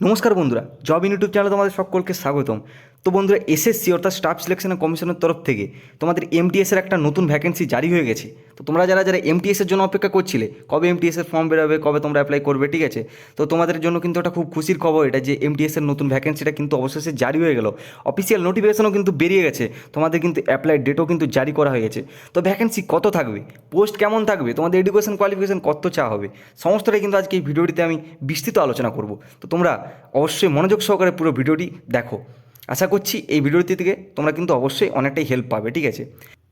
নমস্কার বন্ধুরা, job in YouTube চ্যানেলে তোমাদের সকলকে স্বাগতম। তো বন্ধুরা, এসএসসি অর্থাৎ স্টাফ সিলেকশন কমিশনের তরফ থেকে তোমাদের এমটিএসের একটা নতুন ভ্যাকেন্সি জারি হয়ে গেছে। তো তোমরা যারা যারা এমটিএসের জন্য অপেক্ষা করছিলে, কবে এমটিএসের ফর্ম বেরোবে, কবে তোমরা অ্যাপ্লাই করবে, ঠিক আছে, তো তোমাদের জন্য কিন্তু একটা খুব খুশির খবর এটা যে এমটিএসের নতুন ভ্যাকেন্সিটা কিন্তু অবশেষে জারি হয়ে গেল। অফিসিয়াল নোটিফিকেশনও কিন্তু বেরিয়ে গেছে, তোমাদের কিন্তু অ্যাপ্লাই ডেটও কিন্তু জারি করা হয়ে গেছে। তো ভ্যাকেন্সি কত থাকবে, পোস্ট কেমন থাকবে, তোমাদের এডুকেশন কোয়ালিফিকেশন কত চা হবে, সমস্তটাই কিন্তু আজকে এই ভিডিওটিতে আমি বিস্তৃত আলোচনা করব। তো তোমরা অবশ্যই মনোযোগ সহকারে পুরো ভিডিওটি দেখো। আশা করছি এই ভিডিওটি থেকে তোমরা কিন্তু অবশ্যই অনেকটাই হেল্প পাবে, ঠিক আছে।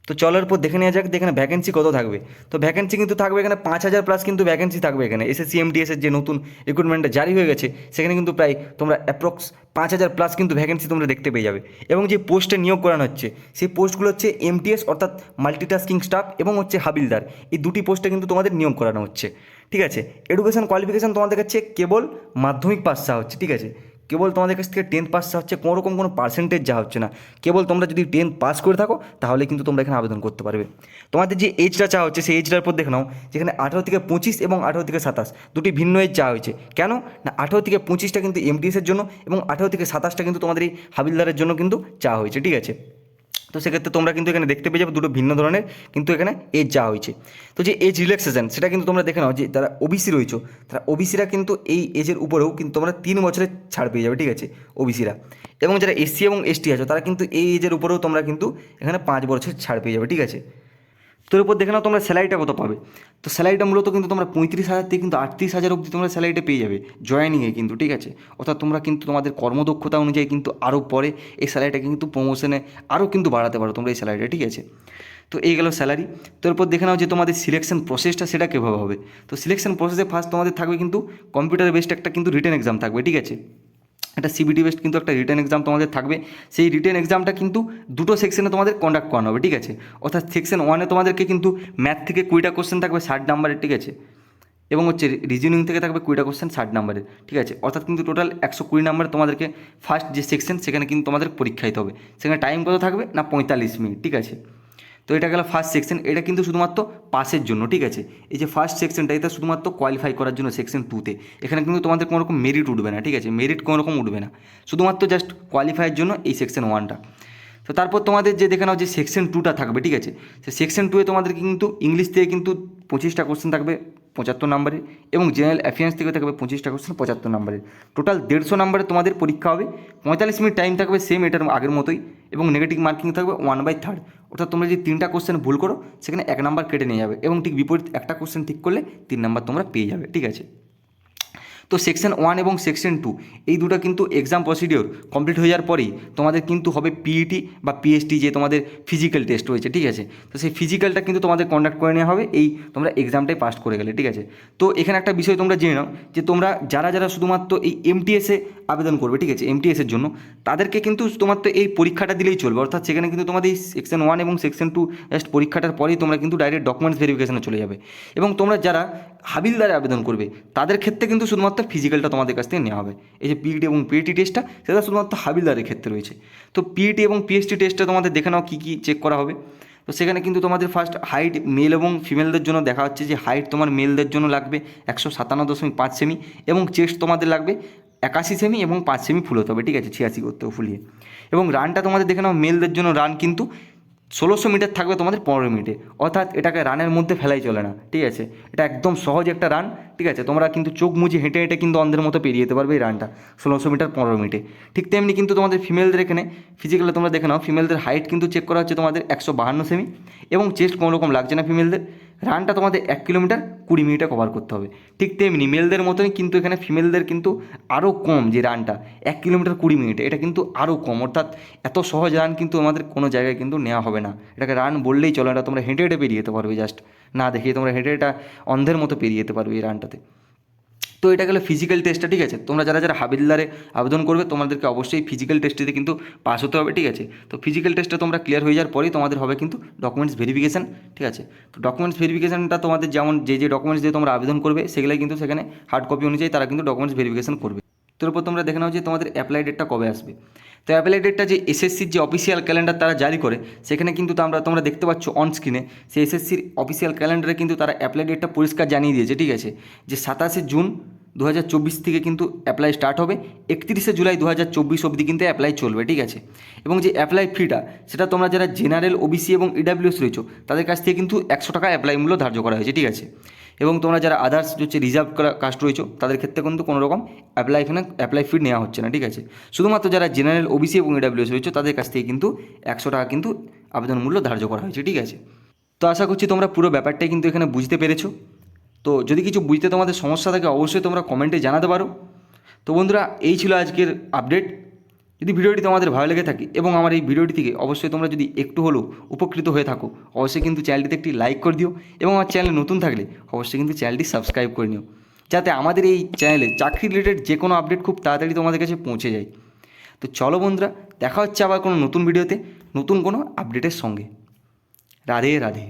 তো চলার পর দেখে নেওয়া যাক এখানে ভ্যাকেন্সি কত থাকবে। তো ভ্যাকেন্সি কিন্তু থাকবে এখানে 5,000 প্লাস কিন্তু ভ্যাকেন্সি থাকবে এখানে। এসএসসি এমটিএসের যে নতুন রিক্রুটমেন্টটা জারি হয়ে গেছে সেখানে কিন্তু প্রায় তোমরা অ্যাপ্রক্স 5,000 প্লাস কিন্তু ভ্যাকেন্সি তোমরা দেখতে পেয়ে যাবে। এবং যে পোস্টে নিয়োগ করানো হচ্ছে সেই পোস্টগুলো হচ্ছে এমটিএস অর্থাৎ মাল্টিটাস্কিং স্টাফ এবং হচ্ছে হাবিলদার, এই দুটি পোস্টে কিন্তু তোমাদের নিয়োগ করানো হচ্ছে, ঠিক আছে। এডুকেশন কোয়ালিফিকেশান তোমাদের কাছে কেবল মাধ্যমিক পাস চা হচ্ছে, ঠিক আছে। কেবল তোমাদের কাছ থেকে 10th পাস হচ্ছে, কোনো রকম কোনো পার্সেন্টেজ যা হচ্ছে না। কেবল তোমরা যদি 10th পাস করে থাকো তাহলে কিন্তু তোমরা এখানে আবেদন করতে পারবে। তোমাদের যে এজটা চা হচ্ছে সেই এজটার পর দেখে নাও, যেখানে 18 থেকে 25 এবং 18 থেকে 27 দুটি ভিন্ন এজ চা হয়েছে। কেন না, 18 থেকে 25টা কিন্তু এমটিএসের জন্য এবং 18 থেকে 27টা কিন্তু তোমাদের এই হাবিলদারের জন্য কিন্তু চা হয়েছে, ঠিক আছে। তো সেক্ষেত্রে তোমরা কিন্তু এখানে দেখতে পেয়ে যাবে দুটো ভিন্ন ধরনের কিন্তু এখানে এজ যা হয়েছে। তো যে এজ রিল্যাক্সেশন সেটা কিন্তু তোমরা দেখে নাও, যে তারা ওবিসি রয়েছে, তারা ওবিসিরা কিন্তু এই এজের উপরেও কিন্তু তোমরা 3 বছরের ছাড় পেয়ে যাবে, ঠিক আছে, ওবিসিরা। এবং যারা এসসি এবং এসটি আছো তারা কিন্তু এই এজের উপরেও তোমরা কিন্তু এখানে 5 বছরের ছাড় পেয়ে যাবে, ঠিক আছে। তোর উপর দেখে নাও তোমরা স্যালারিটা কত পাবে। তো স্যালারিটা মূলত কিন্তু তোমরা 35,000 থেকে কিন্তু 38,000 অবধি তোমরা স্যালারিটা পেয়ে যাবে জয়েনিংয়ে কিন্তু, ঠিক আছে। অর্থাৎ তোমরা কিন্তু তোমাদের কর্মদক্ষতা অনুযায়ী কিন্তু আরও পরে এই স্যালারিটা কিন্তু প্রমোশনে আরও কিন্তু বাড়াতে পারো তোমরা এই স্যালারিটা, ঠিক আছে। তো এই গেল স্যালারি। তো এরপর দেখে নাও যে তোমাদের সিলেকশন প্রসেসটা সেটা কীভাবে হবে। তো সিলেকশন প্রসেসে ফার্স্ট তোমাদের থাকবে কিন্তু কম্পিউটার বেসড একটা কিন্তু রিটেন এক্সাম থাকবে, ঠিক আছে। একটা সিবিটি বেসড কিন্তু একটা রিটেন এক্সাম তোমাদের থাকবে। সেই রিটেন এক্সামটা কিন্তু দুটো সেকশনে তোমাদের কন্ডাক্ট করানো হবে, ঠিক আছে। অর্থাৎ সেকশন 1-এ তোমাদেরকে কিন্তু ম্যাথ থেকে 20টা কোশ্চেন থাকবে 60 নাম্বারের, ঠিক আছে। এবং হচ্ছে রিজনিং থেকে থাকবে 20টা কোশ্চেন 60 নাম্বারের, ঠিক আছে। অর্থাৎ কিন্তু টোটাল 120 নাম্বার তোমাদেরকে ফার্স্ট যে সেকশন সেখানে কিন্তু তোমাদের পরীক্ষা দিতে হবে। সেখানে টাইম কত থাকবে না 45 মিনিট, ঠিক আছে। তো এটা গেল ফার্স্ট সেকশন, এটা কিন্তু শুধুমাত্র পাসের জন্য, ঠিক আছে। এই যে ফার্স্ট সেকশনটা এটা শুধুমাত্র কোয়ালিফাই করার জন্য সেকশন 2-তে। এখানে কিন্তু তোমাদের কোনো রকম মেরিট উঠবে না, ঠিক আছে, মেরিট কোনো রকম উঠবে না, শুধুমাত্র জাস্ট কোয়ালিফাইয়ের জন্য এই সেকশন 1টা। তো তারপর তোমাদের যে দেখে নাও যে সেকশন 2টা থাকবে, ঠিক আছে। সে সেকশন 2-এ তোমাদের কিন্তু ইংলিশ থেকে কিন্তু 25টা কোশ্চেন থাকবে 75 নাম্বারের, এবং জেনারেল অ্যাফেয়ার্স থেকে থাকবে 25টা কোশ্চেন 75 নাম্বারের। টোটাল 150 নাম্বারে তোমাদের পরীক্ষা হবে। 45 মিনিট টাইম থাকবে সেম এটার আগের মতোই, এবং নেগেটিভ মার্কিং থাকবে 1/3। অর্থাৎ তোমরা যদি 3টা কোশ্চেন ভুল করো সেখানে 1 নাম্বার কেটে নিয়ে যাবে, এবং ঠিক বিপরীত একটা কোশ্চেন ঠিক করলে 3 নাম্বার তোমরা পেয়ে যাবে, ঠিক আছে। তো সেকশন 1 এবং সেকশন 2 এই দুটো কিন্তু এক্সাম প্রসিডিওর কমপ্লিট হয়ে যাওয়ার পরেই তোমাদের কিন্তু হবে পিইটি বা পিএসটি, যে তোমাদের ফিজিক্যাল টেস্ট রয়েছে, ঠিক আছে। তো সেই ফিজিক্যালটা কিন্তু তোমাদের কন্ডাক্ট করে নেওয়া হবে এই তোমরা এক্সামটাই পাস করে গেলে, ঠিক আছে। তো এখানে একটা বিষয় তোমরা জেনে নাও যে তোমরা যারা যারা শুধুমাত্র এই এমটিএসে আবেদন করবে, ঠিক আছে, এমটিএসের জন্য, তাদেরকে কিন্তু শুধুমাত্র এই পরীক্ষাটা দিলেই চলবে। অর্থাৎ সেখানে কিন্তু তোমাদের এই সেকশন 1 এবং সেকশন 2 জাস্ট পরীক্ষাটার পরেই তোমরা কিন্তু ডাইরেক্ট ডকুমেন্টস ভেরিফিকেশনে চলে যাবে। এবং তোমরা যারা হাবিলদারে আবেদন করবে তাদের ক্ষেত্রে কিন্তু শুধুমাত্র ফিজিক্যালটা তোমাদের কাছ থেকে নেওয়া হবে। এই যে পিইটি এবং পিএটি টেস্টটা সেটা শুধুমাত্র হাবিলদারের ক্ষেত্রে রয়েছে। তো পিইটি এবং পিএসটি টেস্টে তোমাদের দেখে নাও কী কী চেক করা হবে। তো সেখানে কিন্তু তোমাদের ফার্স্ট হাইট মেল এবং ফিমেলদের জন্য দেখা হচ্ছে যে হাইট তোমার মেলদের জন্য লাগবে 157.5 সেমি, এবং চেস্ট তোমাদের লাগবে 81 সেমি এবং 5 সেমি ফুল হতে হবে, ঠিক আছে, 86 করতে হবে ফুলিয়ে। এবং রানটা তোমাদের দেখে নাও মেলদের জন্য রান কিন্তু 1600 মিটার থাকবে তোমাদের 15 মিনিটে। অর্থাৎ এটাকে রানের মধ্যে ফেলাই চলে না, ঠিক আছে। এটা একদম সহজ একটা রান, ঠিক আছে। তোমরা কিন্তু চোখ মুজে হেঁটে হেঁটে কিন্তু অন্ধের মতো পেরিয়ে যেতে পারবে এই রানটা 1600 মিটার 15 মিনিটে। ঠিক তেমনি কিন্তু তোমাদের ফিমেলদের এখানে ফিজিক্যালে তোমরা দেখে নাও, ফিমেলদের হাইট কিন্তু চেক করা হচ্ছে তোমাদের 152 সেমি, এবং চেস্ট কোনো রকম লাগছে না ফিমেলদের। রানটা তোমাদের 1 কিলোমিটার 20 মিনিটে কভার করতে হবে। ঠিক তেমনি মেলদের মতোই কিন্তু এখানে ফিমেলদের কিন্তু আরও কম, যে রানটা 1 কিলোমিটার 20 মিনিটে, এটা কিন্তু আরও কম। অর্থাৎ এত সহজ রান কিন্তু আমাদের কোনো জায়গায় কিন্তু নেওয়া হবে না। এটাকে রান বললেই চলে, এটা তোমরা হেঁটে হেঁটে পেরিয়ে যেতে পারবে, জাস্ট না দেখিয়ে তোমরা হেঁটে এটা অন্ধের মতো পেরিয়ে যেতে পারবে এই রানটাতে। তো এটা গেলো ফিজিক্যাল টেস্টটা, ঠিক আছে। তোমরা যারা যারা হাবিলদারে আবেদন করবে তোমাদেরকে অবশ্যই ফিজিক্যাল টেস্টে কিন্তু পাস হতে হবে, ঠিক আছে। তো ফিজিক্যাল টেস্টে তোমরা ক্লিয়ার হয়ে যাওয়ার পরেই তোমাদের হবে কিন্তু ডকুমেন্টস ভেরিফিকেশান, ঠিক আছে। তো ডকুমেন্টস ভেরিফিকেশানটা তোমাদের যেমন যে যে ডকুমেন্টস দিয়ে তোমরা আবেদন করবে সেগুলোই কিন্তু সেখানে হার্ড কপি অনুযায়ী তারা কিন্তু ডকুমেন্টস ভেরিফিকেশান করবে। তোর উপর তোমরা দেখে নাও যে তোমাদের অ্যাপ্লাই ডেটটা কবে আসবে। তো অ্যাপ্লাই ডেটটা যে এসএসসির যে অফিসিয়াল ক্যালেন্ডার তারা জারি করে সেখানে কিন্তু তোমরা দেখতে পাচ্ছ অন স্ক্রিনে, সেই এসএসসির অফিসিয়াল ক্যালেন্ডারে কিন্তু তারা অ্যাপ্লাই ডেটটা পরিষ্কার জানিয়ে দিয়েছে, ঠিক আছে, যে 27শে জুন 2024 থেকে কিন্তু অ্যাপ্লাই স্টার্ট হবে, 31শে জুলাই 2024 অবধি কিন্তু অ্যাপ্লাই চলবে, ঠিক আছে। এবং যে অ্যাপ্লাই ফিটা সেটা তোমরা যারা জেনারেল, ওবিসি এবং ইডাব্লিউএস রয়েছো তাদের কাছ থেকে কিন্তু 100 টাকা অ্যাপ্লাই মূল্য ধার্য করা হয়েছে, ঠিক আছে। এবং তোমরা যারা আদার্স হচ্ছে রিজার্ভ কাস্ট রয়েছো তাদের ক্ষেত্রে কিন্তু কোনো রকম অ্যাপ্লাই ফি নেওয়া হচ্ছে না, ঠিক আছে। শুধুমাত্র যারা জেনারেল, ওবিসি এবং ইডাব্লিউএস রয়েছো তাদের কাছ থেকে কিন্তু 100 টাকা কিন্তু আবেদন মূল্য ধার্য করা হয়েছে, ঠিক আছে। তো আশা করছি তোমরা পুরো ব্যাপারটাই কিন্তু এখানে বুঝতে পেরেছো। তো যদি কিছু বুঝতে তোমাদের সমস্যা থাকে অবশ্যই তোমরা কমেন্টে জানাতে পারো। তো বন্ধুরা, এই ছিল আজকের আপডেট। যদি ভিডিওটি তোমাদের ভালো লেগে থাকে এবং আমার এই ভিডিওটি থেকে অবশ্যই তোমরা যদি একটু হলেও উপকৃত হয়ে থাকো অবশ্যই কিন্তু চ্যানেলটিতে একটি লাইক করে দিও, এবং আমার চ্যানেলে নতুন থাকলে অবশ্যই কিন্তু চ্যানেলটি সাবস্ক্রাইব করে নিও, যাতে আমাদের এই চ্যানেলে চাকরি রিলেটেড যে কোনো আপডেট খুব তাড়াতাড়ি তোমাদের কাছে পৌঁছে যায়। তো চলো বন্ধুরা, দেখা হচ্ছে আবার কোনো নতুন ভিডিওতে নতুন কোনো আপডেটের সঙ্গে। রাধে রাধে।